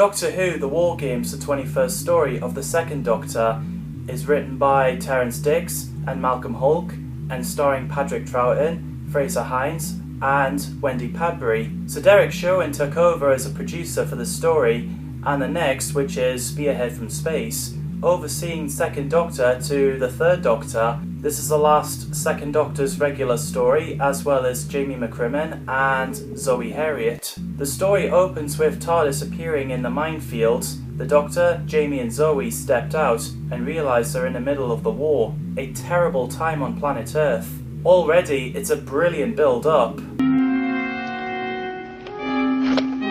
Doctor Who The War Games, the 21st story of the second Doctor, is written by Terence Dix and Malcolm Hulke and starring Patrick Troughton, Fraser Hines and Wendy Padbury. So Derek Sherwin took over as a producer for the story, and the next, which is Spearhead from Space, overseeing second Doctor to the third Doctor. This is the last second Doctor's regular story, as well as Jamie McCrimmon and Zoe Heriot. The story opens with TARDIS appearing in the minefield. The Doctor, Jamie and Zoe stepped out and realised they're in the middle of the war. A terrible time on planet Earth. Already, it's a brilliant build-up.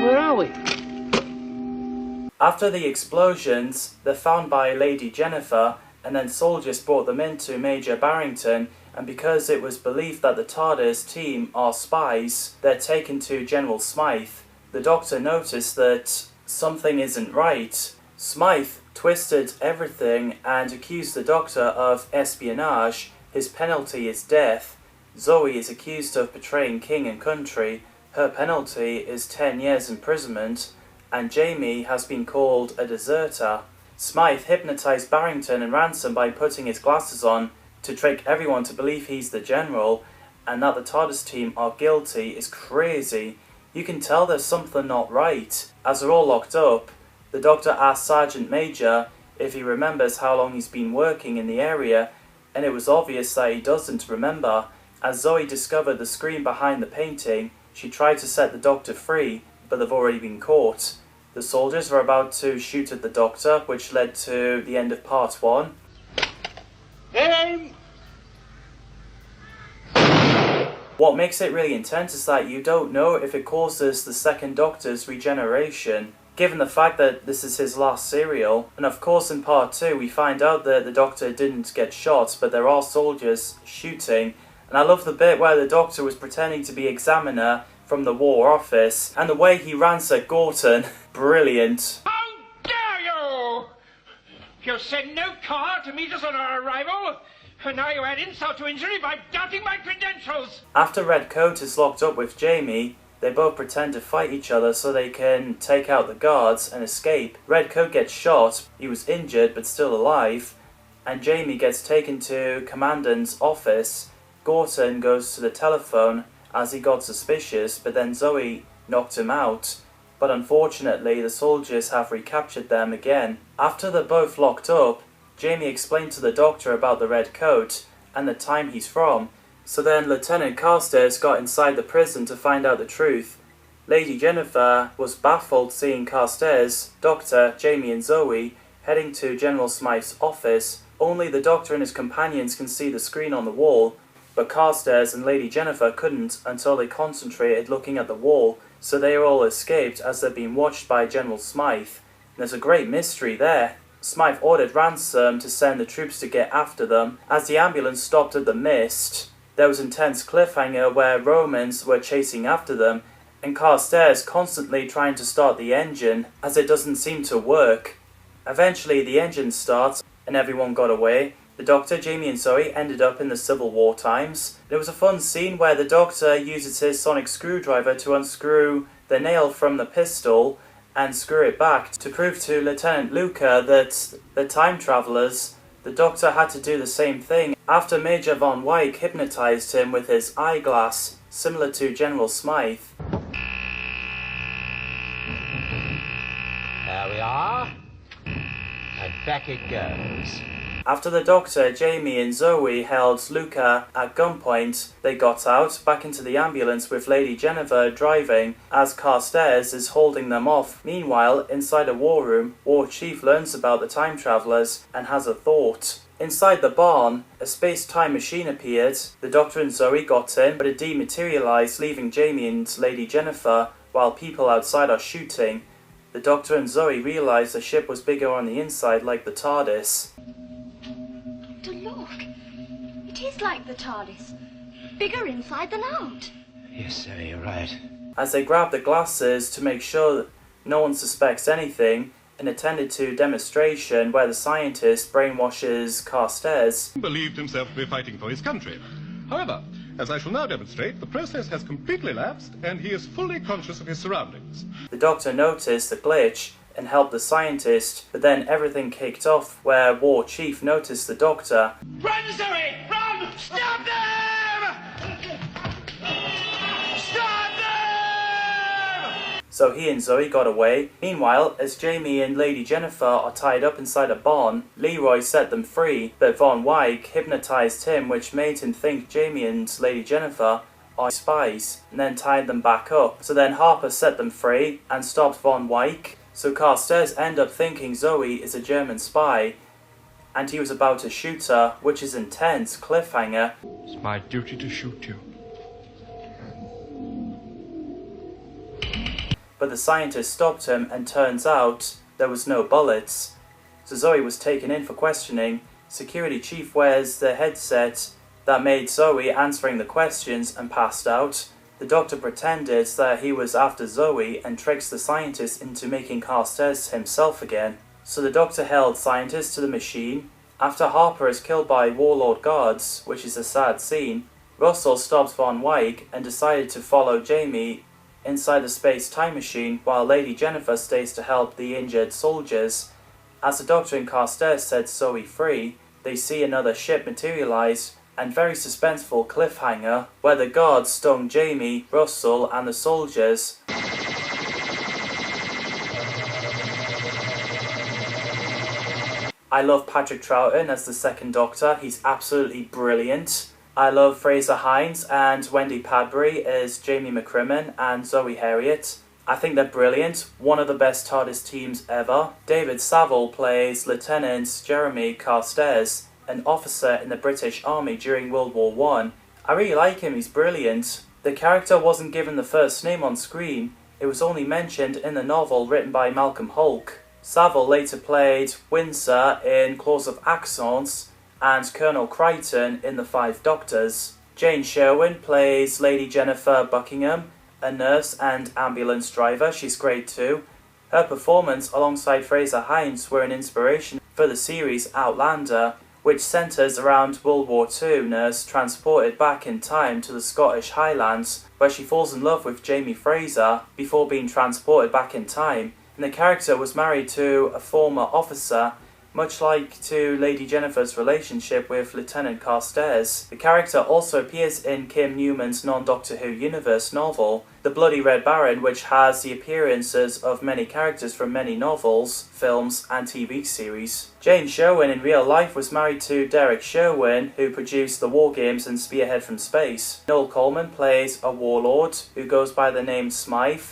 Where are we? After the explosions, they're found by Lady Jennifer, and then soldiers brought them into Major Barrington, and because it was believed that the TARDIS team are spies, they're taken to General Smythe. The Doctor noticed that something isn't right. Smythe twisted everything and accused the Doctor of espionage. His penalty is death. Zoe is accused of betraying king and country. Her penalty is 10 years imprisonment. And Jamie has been called a deserter. Smythe hypnotised Barrington and Ransom by putting his glasses on to trick everyone to believe he's the general, and that the TARDIS team are guilty is crazy. You can tell there's something not right. As they're all locked up, the Doctor asks Sergeant Major if he remembers how long he's been working in the area, and it was obvious that he doesn't remember. As Zoe discovered the screen behind the painting, she tried to set the Doctor free, but they've already been caught. The soldiers are about to shoot at the Doctor, which led to the end of part 1. Aim! What makes it really intense is that you don't know if it causes the second Doctor's regeneration, given the fact that this is his last serial. And of course in part 2 we find out that the Doctor didn't get shot, but there are soldiers shooting. And I love the bit where the Doctor was pretending to be examiner from the War Office, and the way he ransacked Gorton, brilliant. How dare you! You sent no car to meet us on our arrival, and now you add insult to injury by doubting my credentials! After Red Coat is locked up with Jamie, they both pretend to fight each other so they can take out the guards and escape. Red Coat gets shot, he was injured but still alive, and Jamie gets taken to Commandant's office. Gorton goes to the telephone as he got suspicious, but then Zoe knocked him out. But unfortunately, the soldiers have recaptured them again. After they're both locked up, Jamie explained to the Doctor about the Red Coat and the time he's from. So then Lieutenant Carstairs got inside the prison to find out the truth. Lady Jennifer was baffled seeing Carstairs, Doctor, Jamie and Zoe heading to General Smythe's office. Only the Doctor and his companions can see the screen on the wall, but Carstairs and Lady Jennifer couldn't until they concentrated looking at the wall, so they all escaped as they're being watched by General Smythe. And there's a great mystery there. Smythe ordered Ransom to send the troops to get after them. As the ambulance stopped at the mist, there was intense cliffhanger where Romans were chasing after them, and Carstairs constantly trying to start the engine, as it doesn't seem to work. Eventually the engine starts, and everyone got away. The Doctor, Jamie and Zoe ended up in the Civil War times. There was a fun scene where the Doctor uses his sonic screwdriver to unscrew the nail from the pistol and screw it back to prove to Lieutenant Luca that the time travellers. The Doctor had to do the same thing after Major Von Wyk hypnotised him with his eyeglass, similar to General Smythe. There we are. And back it goes. After the Doctor, Jamie and Zoe held Luca at gunpoint, they got out, back into the ambulance with Lady Jennifer driving, as Carstairs is holding them off. Meanwhile, inside a war room, War Chief learns about the time travellers and has a thought. Inside the barn, a space-time machine appeared. The Doctor and Zoe got in, but it dematerialised, leaving Jamie and Lady Jennifer while people outside are shooting. The Doctor and Zoe realised the ship was bigger on the inside, like the TARDIS. Look, it is like the TARDIS. Bigger inside than out. Yes, sir, you're right. As they grabbed the glasses to make sure that no one suspects anything, and attended to a demonstration where the scientist brainwashes Carstairs. Believed himself to be fighting for his country. However, as I shall now demonstrate, the process has completely lapsed and he is fully conscious of his surroundings. The Doctor noticed the glitch and help the scientist, but then everything kicked off where War Chief noticed the Doctor. Run, Zoe! Run! Stop them! Stop them! So he and Zoe got away. Meanwhile, as Jamie and Lady Jennifer are tied up inside a barn, Leroy set them free, but Von Wyk hypnotized him, which made him think Jamie and Lady Jennifer are spies, and then tied them back up. So then Harper set them free and stopped Von Wyk. So Carstairs end up thinking Zoe is a German spy, and he was about to shoot her, which is intense, cliffhanger. It's my duty to shoot you. But the scientist stopped him, and turns out there was no bullets. So Zoe was taken in for questioning. Security chief wears the headset that made Zoe answering the questions and passed out. The Doctor pretended that he was after Zoe and tricks the scientist into making Carstairs himself again. So the Doctor held scientist to the machine. After Harper is killed by warlord guards, which is a sad scene, Russell stops Von Wyk and decided to follow Jamie inside the space-time machine while Lady Jennifer stays to help the injured soldiers. As the Doctor and Carstairs set Zoe free, they see another ship materialize, and very suspenseful cliffhanger where the guards stung Jamie, Russell and the soldiers. I love Patrick Troughton as the second Doctor, he's absolutely brilliant. I love Fraser Hines and Wendy Padbury as Jamie McCrimmon and Zoe Heriot. I think they're brilliant, one of the best TARDIS teams ever. David Saville plays Lieutenant Jeremy Carstairs, an officer in the British Army during World War I. I really like him, he's brilliant. The character wasn't given the first name on screen, it was only mentioned in the novel written by Malcolm Hulke. Saville later played Windsor in Claws of Axons and Colonel Crichton in The Five Doctors. Jane Sherwin plays Lady Jennifer Buckingham, a nurse and ambulance driver, she's great too. Her performance alongside Fraser Hines were an inspiration for the series Outlander, which centres around World War II nurse transported back in time to the Scottish Highlands, where she falls in love with Jamie Fraser before being transported back in time, and the character was married to a former officer, much like to Lady Jennifer's relationship with Lieutenant Carstairs. The character also appears in Kim Newman's non-Doctor Who universe novel, The Bloody Red Baron, which has the appearances of many characters from many novels, films and TV series. Jane Sherwin in real life was married to Derek Sherwin, who produced the War Games and Spearhead from Space. Noel Coleman plays a warlord who goes by the name Smythe,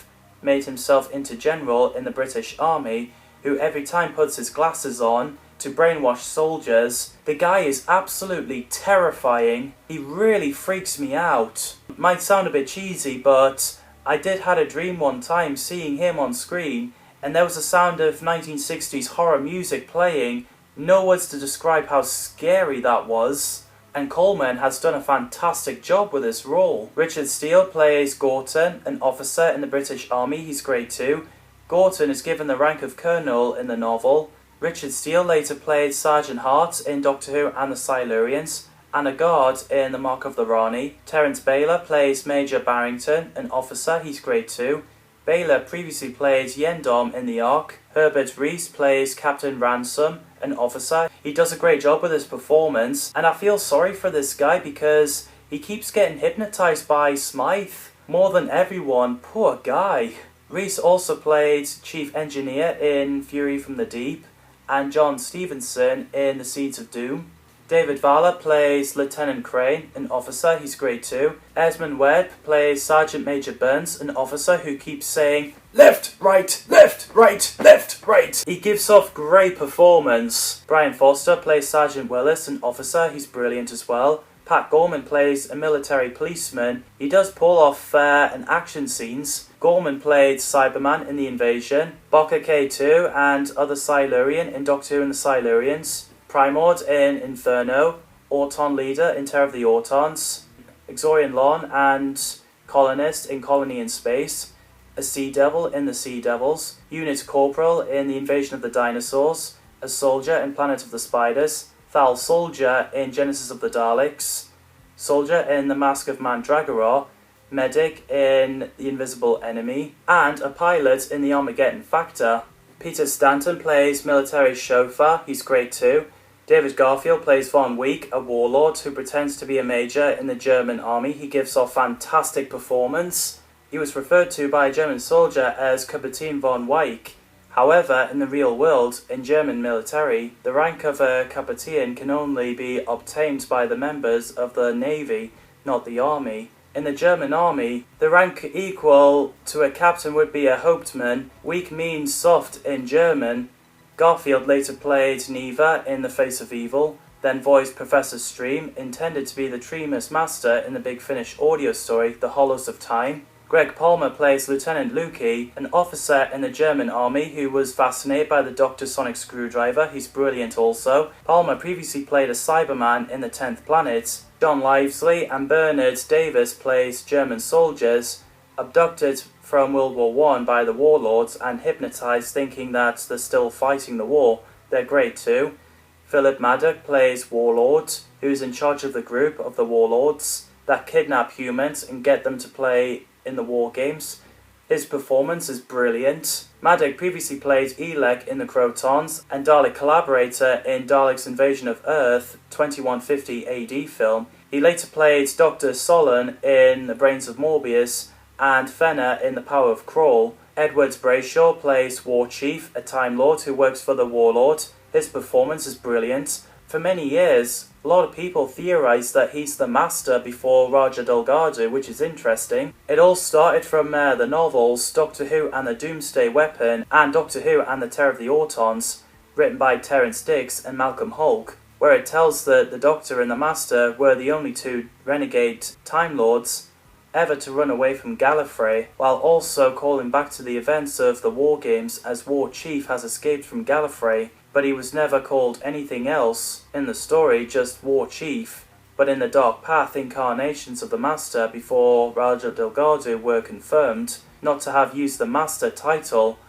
made himself into general in the British Army, who every time puts his glasses on to brainwash soldiers. The guy is absolutely terrifying. He really freaks me out. Might sound a bit cheesy, but I did had a dream one time seeing him on screen, and there was a sound of 1960s horror music playing. No words to describe how scary that was. And Coleman has done a fantastic job with this role. Richard Steele plays Gorton, an officer in the British Army. He's great too. Gorton is given the rank of colonel in the novel. Richard Steele later played Sergeant Hart in Doctor Who and the Silurians, and a guard in The Mark of the Rani. Terence Baylor plays Major Barrington, an officer. He's great too. Baylor previously played Yendom in The Ark. Herbert Rees plays Captain Ransom, an officer. He does a great job with his performance, and I feel sorry for this guy because he keeps getting hypnotized by Smythe more than everyone. Poor guy. Rees also played Chief Engineer in Fury from the Deep, and John Stevenson in The Seeds of Doom. David Vala plays Lieutenant Crane, an officer. He's great too. Esmond Webb plays Sergeant Major Burns, an officer who keeps saying left, right, left, right, left, right. He gives off great performance. Brian Foster plays Sergeant Willis, an officer. He's brilliant as well. Pat Gorman plays a military policeman. He does pull off fair and action scenes. Gorman played Cyberman in The Invasion, Baka K2 and other Silurian in Doctor Who and the Silurians, Primord in Inferno, Auton Leader in Terror of the Autons, Exorian Lon and Colonist in Colony in Space, a Sea Devil in The Sea Devils, Unit Corporal in The Invasion of the Dinosaurs, a Soldier in Planet of the Spiders, Thal Soldier in Genesis of the Daleks, Soldier in The Mask of Mandragora, Medic in The Invisible Enemy, and a pilot in The Armageddon Factor. Peter Stanton plays military chauffeur, he's great too. David Garfield plays Von Week, a warlord who pretends to be a major in the German army. He gives off fantastic performance. He was referred to by a German soldier as Kapitän von Weik. However, in the real world, in German military, the rank of a Kapitän can only be obtained by the members of the navy, not the army. In the German army, the rank equal to a captain would be a Hauptmann. Weak means soft in German. Garfield later played Neva in The Face of Evil, then voiced Professor Stream, intended to be the Treemas Master in the Big Finish audio story, The Hollows of Time. Greg Palmer plays Lieutenant Lukey, an officer in the German army who was fascinated by the Dr. Sonic Screwdriver. He's brilliant also. Palmer previously played a Cyberman in The 10th Planet. John Livesey and Bernard Davis plays German soldiers, abducted from World War I by the warlords and hypnotized thinking that they're still fighting the war. They're great too. Philip Maddock plays Warlord, who's in charge of the group of the warlords that kidnap humans and get them to play in the war games. His performance is brilliant. Maddock previously played Elec in The Crotons and Dalek collaborator in Dalek's Invasion of Earth 2150 AD film. He later played Dr. Solon in The Brains of Morbius and Fenner in The Power of Kroll. Edward Brayshaw plays War Chief, a Time Lord who works for the Warlord. His performance is brilliant. For many years, a lot of people theorized that he's the Master before Raja Delgado, which is interesting. It all started from the novels Doctor Who and the Doomsday Weapon and Doctor Who and the Terror of the Autons, written by Terrance Dicks and Malcolm Hulke, where it tells that the Doctor and the Master were the only two renegade Time Lords ever to run away from Gallifrey, while also calling back to the events of the War Games, as War Chief has escaped from Gallifrey, but he was never called anything else in the story, just War Chief. But in the Dark Path, incarnations of the Master before Raja Delgado were confirmed not to have used the Master title,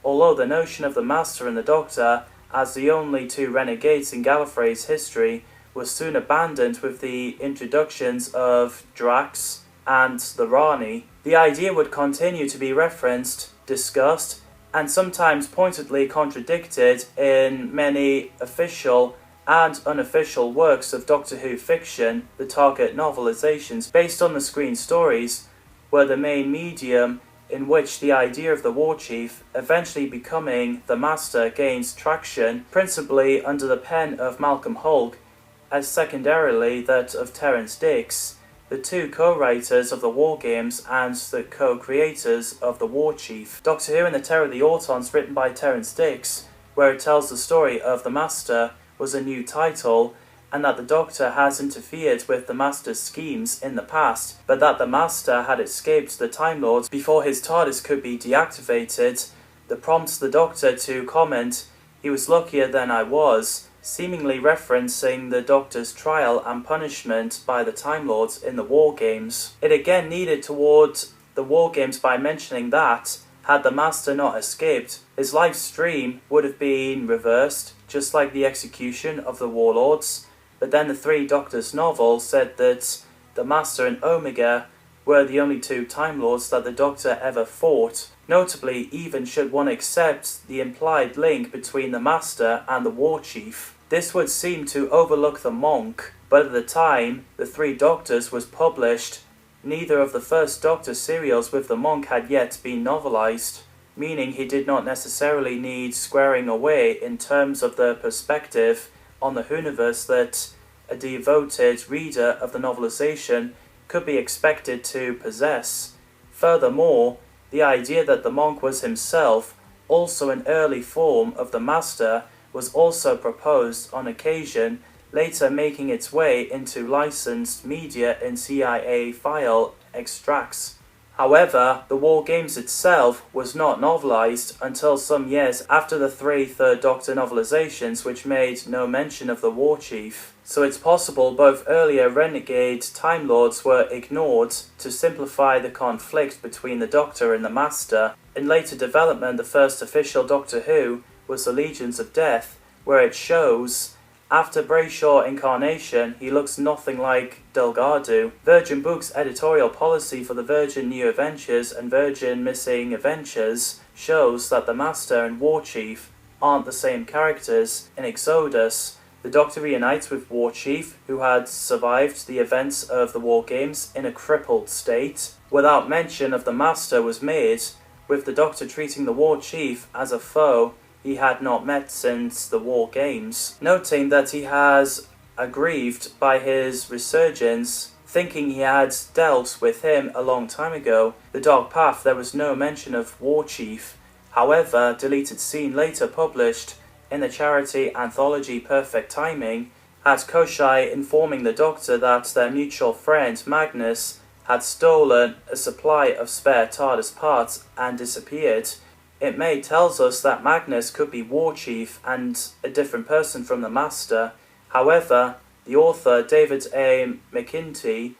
although the notion of the Master and the Doctor as the only two renegades in Gallifrey's history was soon abandoned with the introductions of Drax and the Rani. The idea would continue to be referenced, discussed, and sometimes pointedly contradicted in many official and unofficial works of Doctor Who fiction. The target novelizations based on the screen stories were the main medium in which the idea of the War Chief eventually becoming the Master gains traction, principally under the pen of Malcolm Hulke, as secondarily that of Terrance Dicks, the two co-writers of the War Games and the co-creators of the War Chief. Doctor Who and the Terror of the Autons, written by Terrance Dicks, where it tells the story of the Master, was a new title, and that the Doctor has interfered with the Master's schemes in the past, but that the Master had escaped the Time Lords before his TARDIS could be deactivated. That prompts the Doctor to comment, "He was luckier than I was," seemingly referencing the Doctor's trial and punishment by the Time Lords in the War Games. It again needed towards the War Games by mentioning that, had the Master not escaped, his life stream would have been reversed, just like the execution of the Warlords. But then the Three Doctors novel said that the Master and Omega were the only two Time Lords that the Doctor ever fought. Notably, even should one accept the implied link between the Master and the War Chief. This would seem to overlook the Monk, but at the time The Three Doctors was published, neither of the first Doctor serials with the Monk had yet been novelized, meaning he did not necessarily need squaring away in terms of the perspective on the Whoniverse that a devoted reader of the novelization could be expected to possess. Furthermore, the idea that the Monk was himself also an early form of the Master was also proposed on occasion, later making its way into licensed media in CIA file extracts. However, the War Games itself was not novelized until some years after the three Third Doctor novelizations, which made no mention of the War Chief. So it's possible both earlier renegade Time Lords were ignored to simplify the conflict between the Doctor and the Master. In later development, the first official Doctor Who was the Legions of Death, where it shows, after Brayshaw incarnation, he looks nothing like Delgado. Virgin Books' editorial policy for the Virgin New Adventures and Virgin Missing Adventures shows that the Master and War Chief aren't the same characters in Exodus. The Doctor reunites with War Chief, who had survived the events of the War Games in a crippled state. Without mention of the Master was made, with the Doctor treating the War Chief as a foe he had not met since the War Games, noting that he has aggrieved by his resurgence, thinking he had dealt with him a long time ago. The Dark Path, there was no mention of War Chief. However, deleted scene later published in the charity anthology Perfect Timing had Koshai informing the Doctor that their mutual friend Magnus had stolen a supply of spare TARDIS parts and disappeared. It May tells us that Magnus could be War Chief and a different person from the Master. However, the author David A. McIntee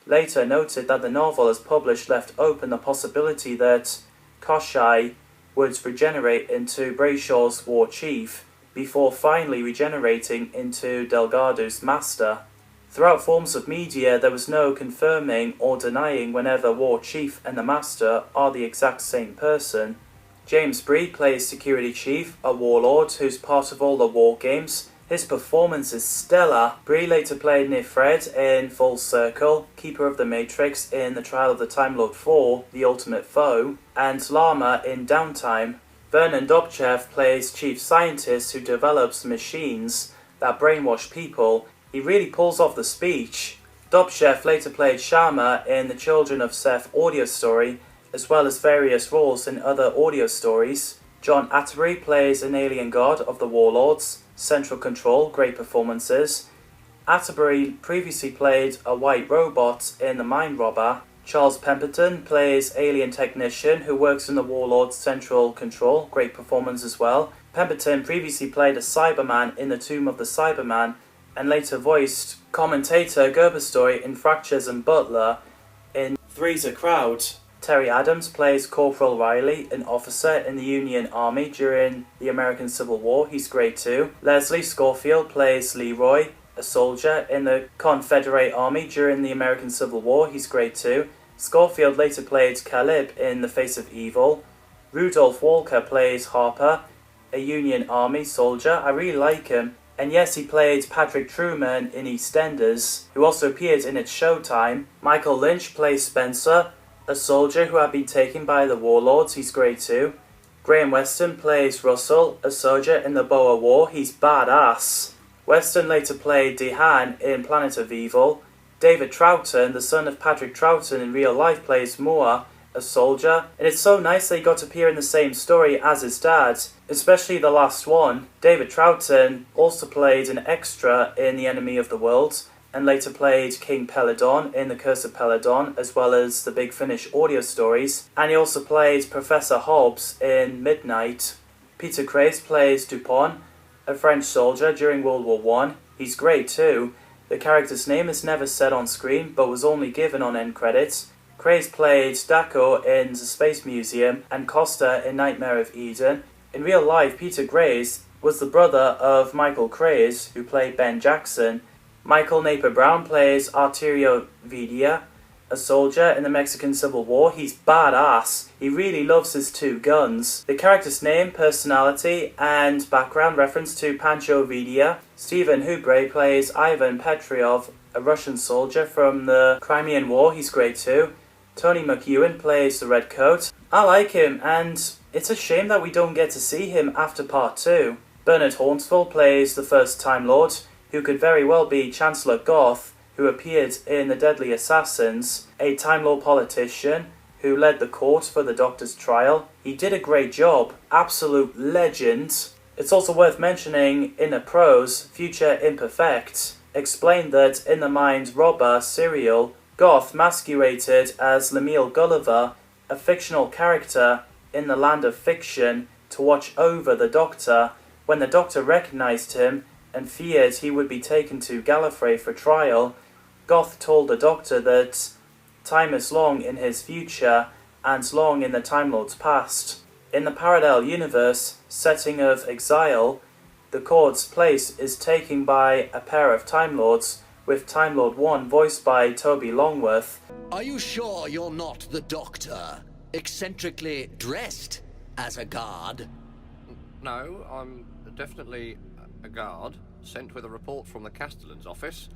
later noted that the novel as published left open the possibility that Koshai would regenerate into Brayshaw's War Chief before finally regenerating into Delgado's Master. Throughout forms of media, there was no confirming or denying whenever War Chief and the Master are the exact same person. James Bree plays Security Chief, a warlord who's part of all the War Games. His performance is stellar. Bree later played Nifred in Full Circle, Keeper of the Matrix in The Trial of the Time Lord 4, The Ultimate Foe, and Lama in Downtime. Vernon Dobchev plays Chief Scientist who develops machines that brainwash people. He really pulls off the speech. Dobchev later played Shama in the Children of Seth audio story, as well as various roles in other audio stories. John Atterbury plays an alien god of the Warlords. Central Control, great performances. Atterbury previously played a white robot in The Mind Robber. Charles Pemberton plays alien technician who works in the Warlords Central Control, great performance as well. Pemberton previously played a Cyberman in The Tomb of the Cyberman, and later voiced commentator Gerberstory in Fractures and Butler in Three's a Crowd. Terry Adams plays Corporal Riley, an officer in the Union Army during the American Civil War. He's great too. Leslie Schofield plays Leroy, a soldier in the Confederate Army during the American Civil War. He's great too. Schofield later played Caleb in The Face of Evil. Rudolph Walker plays Harper, a Union Army soldier. I really like him. And yes, he played Patrick Truman in EastEnders, who also appeared in It's Showtime. Michael Lynch plays Spencer, a soldier who had been taken by the Warlords. He's great too. Graham Weston plays Russell, a soldier in the Boer War. He's badass. Weston later played Dehan in Planet of Evil. David Troughton, the son of Patrick Troughton in real life, plays Moore, a soldier. And it's so nice that he got to appear in the same story as his dad, especially the last one. David Troughton also played an extra in The Enemy of the World, and later played King Peladon in The Curse of Peladon, as well as the Big Finish audio stories. And he also played Professor Hobbs in Midnight. Peter Crace plays Dupont, a French soldier during World War I. He's great too. The character's name is never said on screen, but was only given on end credits. Crace played Daco in The Space Museum and Costa in Nightmare of Eden. In real life, Peter Crace was the brother of Michael Craze, who played Ben Jackson. Michael Napier Brown plays Arturo Vidia, a soldier in the Mexican Civil War. He's badass. He really loves his two guns. The character's name, personality, and background reference to Pancho Vidia. Stephen Hubre plays Ivan Petriov, a Russian soldier from the Crimean War. He's great too. Tony McEwen plays the Redcoat. I like him, and it's a shame that we don't get to see him after part 2. Bernard Hornsville plays the first Time Lord, who could very well be Chancellor Goth, who appeared in The Deadly Assassins, a Time Lord politician who led the court for the Doctor's trial. He did a great job, absolute legend. It's also worth mentioning in a prose, Future Imperfect explained that in the Mind Robber serial, Goth masqueraded as Lemuel Gulliver, a fictional character in the land of fiction, to watch over the Doctor. When the Doctor recognized him and feared he would be taken to Gallifrey for trial, Goth told the Doctor that time is long in his future and long in the Time Lord's past. In the parallel universe setting of Exile, the Court's place is taken by a pair of Time Lords, with Time Lord 1 voiced by Toby Longworth. Are you sure you're not the Doctor? Eccentrically dressed? as a guard? No, I'm definitely a guard, sent with a report from the Castellan's office.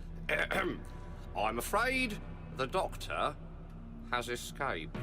I'm afraid the Doctor has escaped.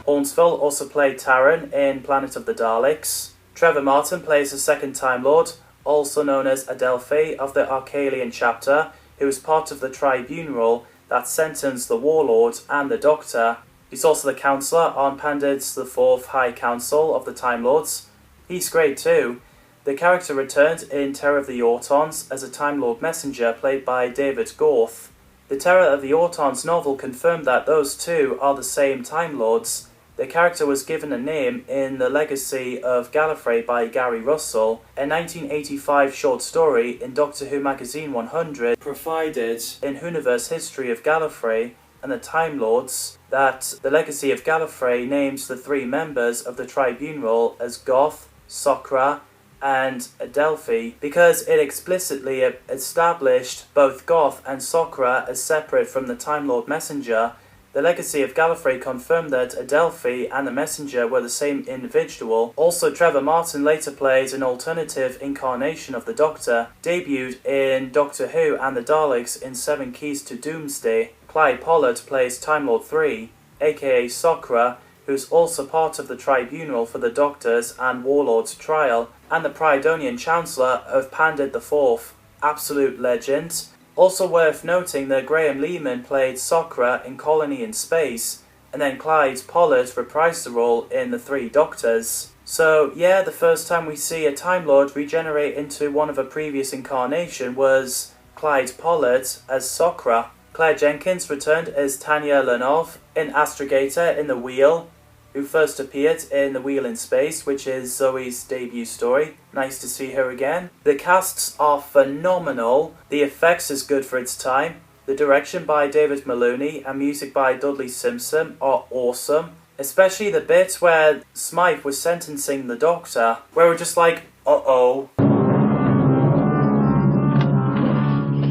Hornsville also played Taran in Planet of the Daleks. Trevor Martin plays the second Time Lord, also known as Adelphi of the Arcalian chapter, who is part of the tribunal that sentenced the Warlord and the Doctor. He's also the counsellor on Pandit's IV High Council of the Time Lords. He's great too. The character returned in Terror of the Autons as a Time Lord messenger played by David Gorth. The Terror of the Autons novel confirmed that those two are the same Time Lords. The character was given a name in The Legacy of Gallifrey by Gary Russell, a 1985 short story in Doctor Who Magazine 100 provided in Whoniverse History of Gallifrey and the Time Lords that The Legacy of Gallifrey names the three members of the Tribunal as Goth, Sokra, and Adelphi because it explicitly established both Goth and Sokra as separate from the Time Lord Messenger. The Legacy of Gallifrey confirmed that Adelphi and the Messenger were the same individual. Also, Trevor Martin later played an alternative incarnation of the Doctor, debuted in Doctor Who and the Daleks in Seven Keys to Doomsday. Clyde Pollard plays Time Lord 3, aka Sokra, who's also part of the tribunal for the Doctor's and Warlord's trial, and the Prydonian Chancellor of Pandit IV. Absolute legend. Also worth noting that Graham Lehman played Sokra in Colony in Space, and then Clyde Pollard reprised the role in The Three Doctors. So yeah, the first time we see a Time Lord regenerate into one of a previous incarnation was Clyde Pollard as Sokra. Claire Jenkins returned as Tanya Lenov in Astrogator in The Wheel, who first appeared in The Wheel in Space, which is Zoe's debut story. Nice to see her again. The casts are phenomenal. The effects is good for its time. The direction by David Maloney and music by Dudley Simpson are awesome. Especially the bit where Smythe was sentencing the Doctor, where we're just like, uh-oh.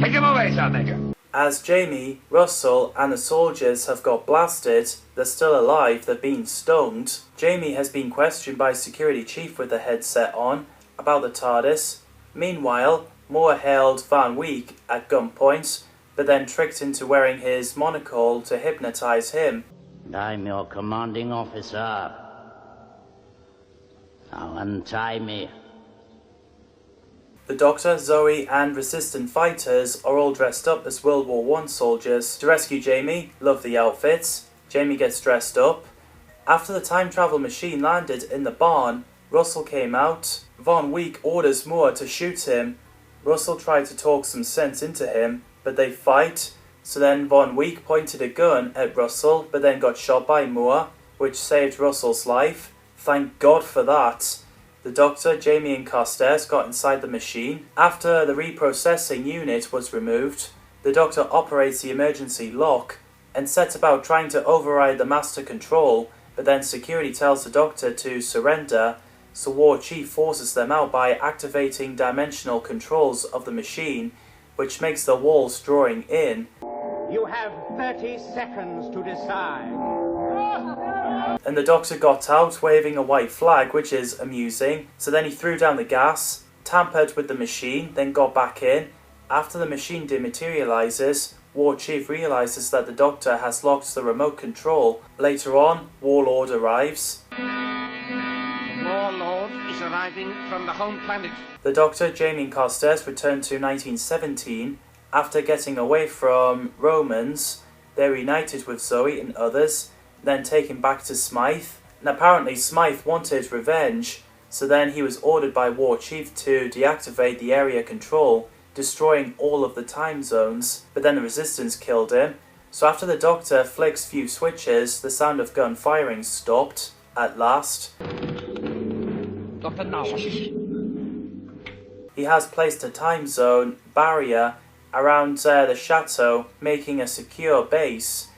Take him away, Sergeant. As Jamie, Russell and the soldiers have got blasted, they're still alive, they're being stoned. Jamie has been questioned by security chief with the headset on about the TARDIS. Meanwhile, Moore held Van Week at gunpoint, but then tricked into wearing his monocle to hypnotize him. I'm your commanding officer. Now untie me. The Doctor, Zoe and resistant fighters are all dressed up as World War I soldiers to rescue Jamie. Love the outfits. Jamie gets dressed up. After the time travel machine landed in the barn, Russell came out. Von Week orders Moore to shoot him. Russell tried to talk some sense into him, but they fight. So then Von Week pointed a gun at Russell, but then got shot by Moore, which saved Russell's life. Thank God for that. The Doctor, Jamie and Carstairs got inside the machine. After the reprocessing unit was removed, the Doctor operates the emergency lock and sets about trying to override the master control, but then security tells the Doctor to surrender, so War Chief forces them out by activating dimensional controls of the machine, which makes the walls drawing in. You have 30 seconds to decide. And the Doctor got out waving a white flag, which is amusing. So then he threw down the gas, tampered with the machine, then got back in. After the machine dematerializes, War Chief realizes that the Doctor has locked the remote control. Later on, Warlord arrives. Warlord is arriving from the home planet. The Doctor, Jamie and Carstairs return to 1917. After getting away from Romans, they're reunited with Zoe and others, then taken back to Smythe. And apparently Smythe wanted revenge, so then he was ordered by War Chief to deactivate the area control, destroying all of the time zones, but then the Resistance killed him. So after the Doctor flicks few switches, the sound of gun firing stopped, at last. Dr. Nauer. He has placed a time zone barrier around the chateau, making a secure base,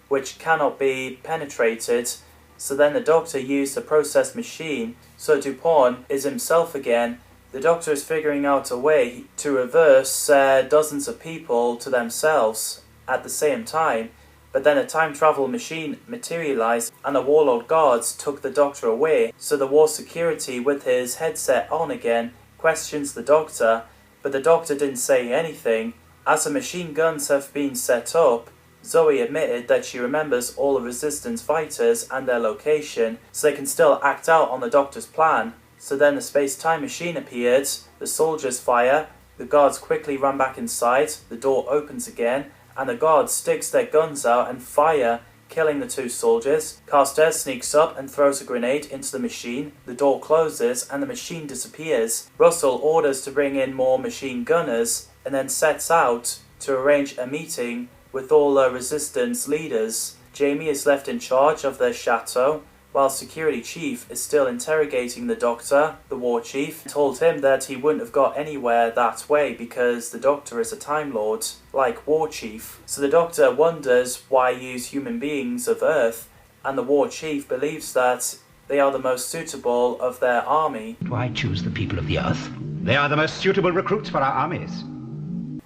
which cannot be penetrated. So then the Doctor used the process machine, so Dupont is himself again. The Doctor is figuring out a way to reverse dozens of people to themselves at the same time, But then a time travel machine materialized and the Warlord guards took the Doctor away, so the war security with his headset on again questions the Doctor, but the Doctor didn't say anything. As the machine guns have been set up, Zoe admitted that she remembers all the Resistance fighters and their location, so they can still act out on the Doctor's plan. So then the space-time machine appeared, the soldiers fire, the guards quickly run back inside, the door opens again, and the guards sticks their guns out and fire, killing the two soldiers. Carster sneaks up and throws a grenade into the machine, the door closes and the machine disappears. Russell orders to bring in more machine gunners, and then sets out to arrange a meeting with all the Resistance leaders. Jamie is left in charge of their chateau, while Security Chief is still interrogating the Doctor. The War Chief told him that he wouldn't have got anywhere that way because the Doctor is a Time Lord, like War Chief. So the Doctor wonders why use human beings of Earth, and the War Chief believes that they are the most suitable of their army. Why choose the people of the Earth? They are the most suitable recruits for our armies.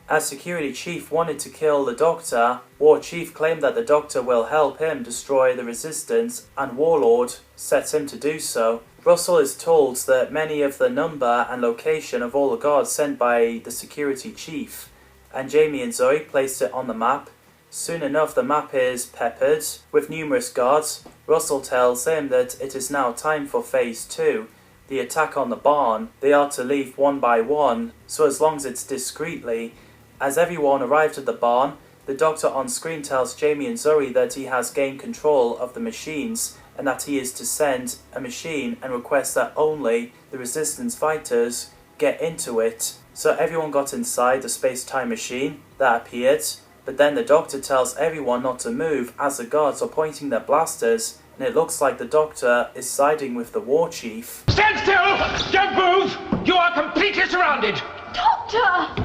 As Security Chief wanted to kill the Doctor, War Chief claimed that the Doctor will help him destroy the Resistance, and Warlord sets him to do so. Russell is told that many of the number and location of all the guards sent by the Security Chief, and Jamie and Zoe placed it on the map. Soon enough the map is peppered with numerous guards. Russell tells him that it is now time for Phase 2, the attack on the barn. They are to leave one by one, so as long as it's discreetly. As everyone arrived at the barn, the Doctor on screen tells Jamie and Zoe that he has gained control of the machines and that he is to send a machine and request that only the Resistance fighters get into it. So everyone got inside the space-time machine that appeared, but then the Doctor tells everyone not to move as the guards are pointing their blasters, and it looks like the Doctor is siding with the War Chief. Stand still! Don't move! You are completely surrounded! Doctor!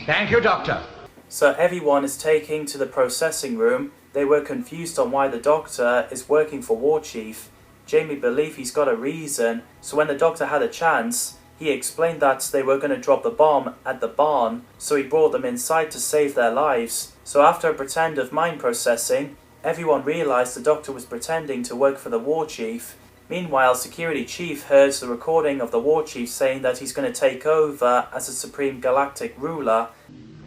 Thank you, Doctor. So everyone is taken to the processing room. They were confused on why the Doctor is working for War Chief. Jamie believed he's got a reason, so when the Doctor had a chance, he explained that they were going to drop the bomb at the barn, so he brought them inside to save their lives. So after a pretend of mind processing, everyone realised the Doctor was pretending to work for the War Chief. Meanwhile, Security Chief heard the recording of the War Chief saying that he's going to take over as a Supreme Galactic Ruler.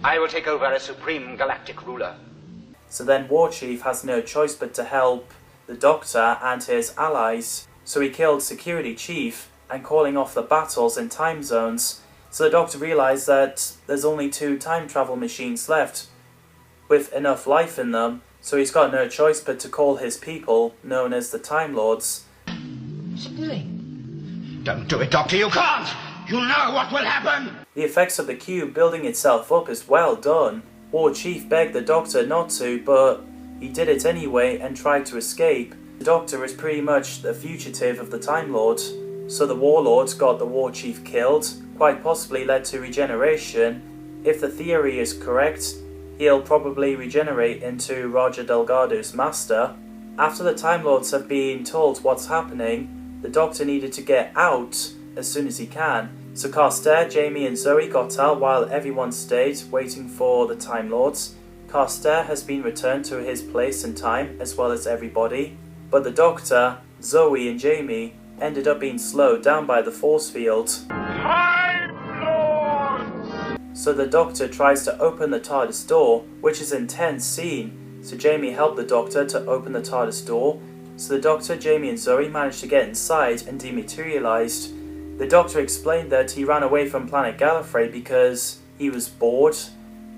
I will take over as Supreme Galactic Ruler. So then War Chief has no choice but to help the Doctor and his allies. So he killed Security Chief and calling off the battles in time zones. So the Doctor realised that there's only 2 time travel machines left with enough life in them, so he's got no choice but to call his people, known as the Time Lords. What's it doing? Don't do it, Doctor, you can't! You know what will happen! The effects of the cube building itself up is well done. War Chief begged the Doctor not to, but he did it anyway and tried to escape. The Doctor is pretty much the fugitive of the Time Lord, so the Warlords got the War Chief killed, quite possibly led to regeneration. If the theory is correct, he'll probably regenerate into Roger Delgado's master. After the Time Lords have been told what's happening, the Doctor needed to get out as soon as he can. So Carster, Jamie and Zoe got out while everyone stayed waiting for the Time Lords. Carster has been returned to his place and time as well as everybody, but the Doctor, Zoe and Jamie ended up being slowed down by the force field. Time Lords! So the Doctor tries to open the TARDIS door, which is an intense scene. So Jamie helped the Doctor to open the TARDIS door. So the Doctor, Jamie and Zoe managed to get inside and dematerialized. The Doctor explained that he ran away from planet Gallifrey because he was bored.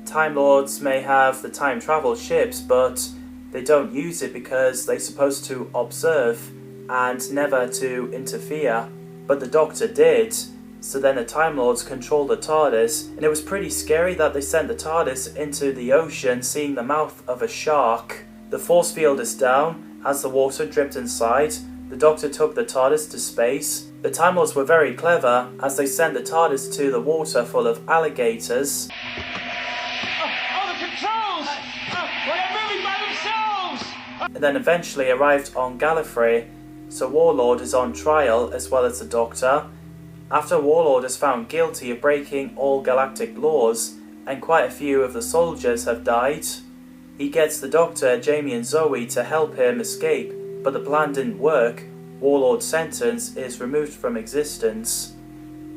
Time Lords may have the time travel ships, but they don't use it because they're supposed to observe and never to interfere. But the Doctor did. So then the Time Lords controlled the TARDIS, and it was pretty scary that they sent the TARDIS into the ocean, seeing the mouth of a shark. The force field is down as the water dripped inside. The Doctor took the TARDIS to space. The Time Lords were very clever as they sent the TARDIS to the water full of alligators. Oh, the controls! They're moving by themselves! And then eventually arrived on Gallifrey. So Warlord is on trial as well as the Doctor. After Warlord is found guilty of breaking all galactic laws, and quite a few of the soldiers have died, He gets the Doctor, Jamie and Zoe to help him escape, but the plan didn't work. Warlord's sentence is removed from existence,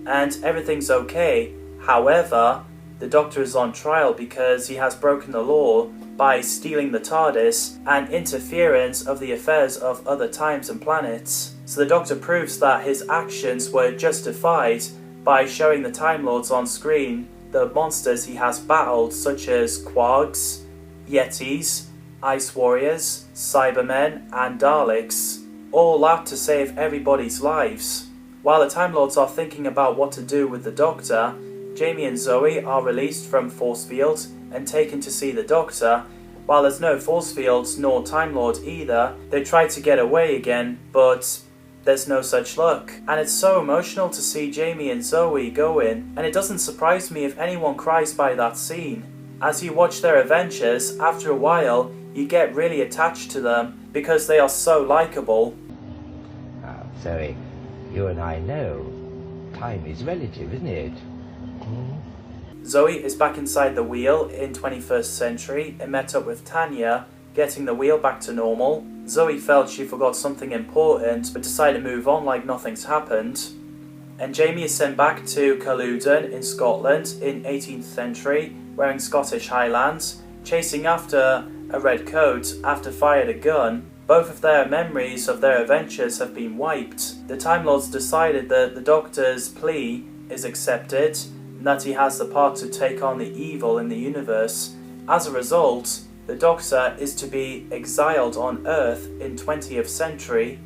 and everything's okay. However, the Doctor is on trial because he has broken the law by stealing the TARDIS and interference of the affairs of other times and planets. So the Doctor proves that his actions were justified by showing the Time Lords on screen the monsters he has battled, such as Quarks, Yetis, Ice Warriors, Cybermen and Daleks, all out to save everybody's lives. While the Time Lords are thinking about what to do with the Doctor, Jamie and Zoe are released from force fields and taken to see the Doctor. While there's no force fields nor Time Lord either, they try to get away again, but there's no such luck. And it's so emotional to see Jamie and Zoe going, and it doesn't surprise me if anyone cries by that scene. As you watch their adventures, after a while, you get really attached to them because they are so likeable. Zoe, you and I know time is relative, isn't it? Zoe is back inside the wheel in 21st century and met up with Tanya, getting the wheel back to normal. Zoe felt she forgot something important but decided to move on like nothing's happened. And Jamie is sent back to Culloden in Scotland in 18th century, wearing Scottish Highlands, chasing after a red coat after fired a gun. Both of their memories of their adventures have been wiped. The Time Lords decided that the Doctor's plea is accepted, and that he has the power to take on the evil in the universe. As a result, the Doctor is to be exiled on Earth in 20th century,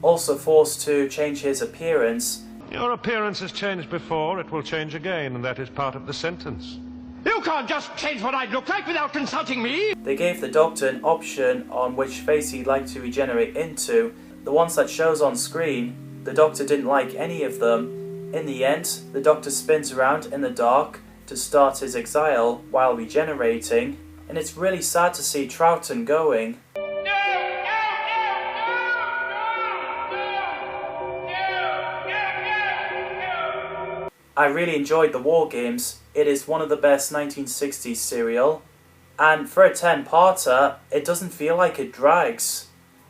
also forced to change his appearance. Your appearance has changed before, it will change again, and that is part of the sentence. You can't just change what I look like without consulting me! They gave the Doctor an option on which face he'd like to regenerate into. The ones that shows on screen, the Doctor didn't like any of them. In the end, the Doctor spins around in the dark to start his exile while regenerating, and it's really sad to see Troughton going. I really enjoyed the War Games. It is one of the best 1960s serial, and for a 10-parter, it doesn't feel like it drags.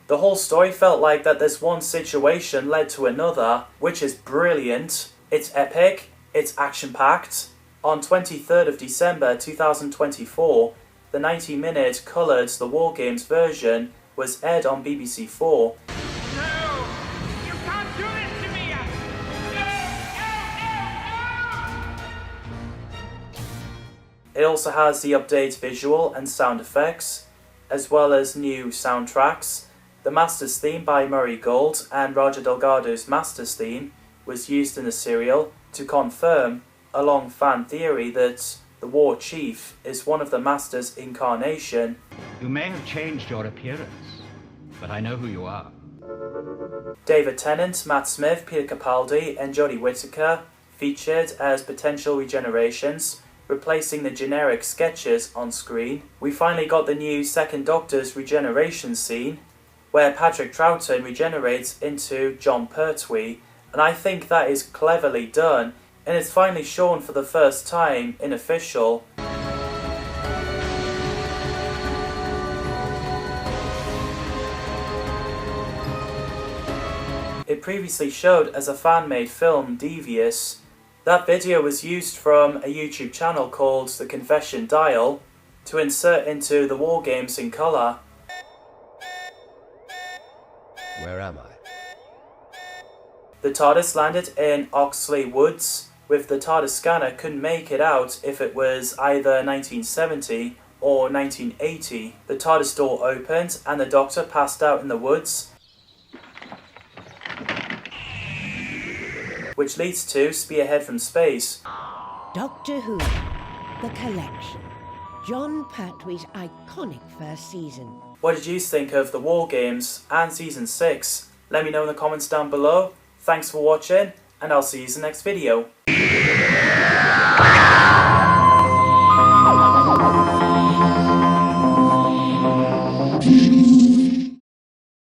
The whole story felt like that this one situation led to another, which is brilliant. It's epic, it's action-packed. On 23rd of December 2024, the 90-minute coloured The War Games version was aired on BBC 4. No! You can't do this to me! It also has the updated visual and sound effects, as well as new soundtracks. The Masters theme by Murray Gold and Roger Delgado's Masters theme was used in the serial to confirm a long fan theory that the War Chief is one of the Masters' incarnation. You may have changed your appearance, but I know who you are. David Tennant, Matt Smith, Peter Capaldi and Jodie Whittaker featured as potential regenerations, replacing the generic sketches on screen. We finally got the new Second Doctor's regeneration scene, where Patrick Troughton regenerates into John Pertwee, and I think that is cleverly done, and it's finally shown for the first time in official. It previously showed as a fan-made film, Devious. That video was used from a YouTube channel called The Confession Dial to insert into the War Games in colour. Where am I? The TARDIS landed in Oxley Woods, with the TARDIS scanner couldn't make it out if it was either 1970 or 1980. The TARDIS door opened and the Doctor passed out in the woods, which leads to Spearhead from Space. Doctor Who, The Collection. John Pertwee's iconic first season. What did you think of the War Games and Season 6? Let me know in the comments down below. Thanks for watching, and I'll see you in the next video.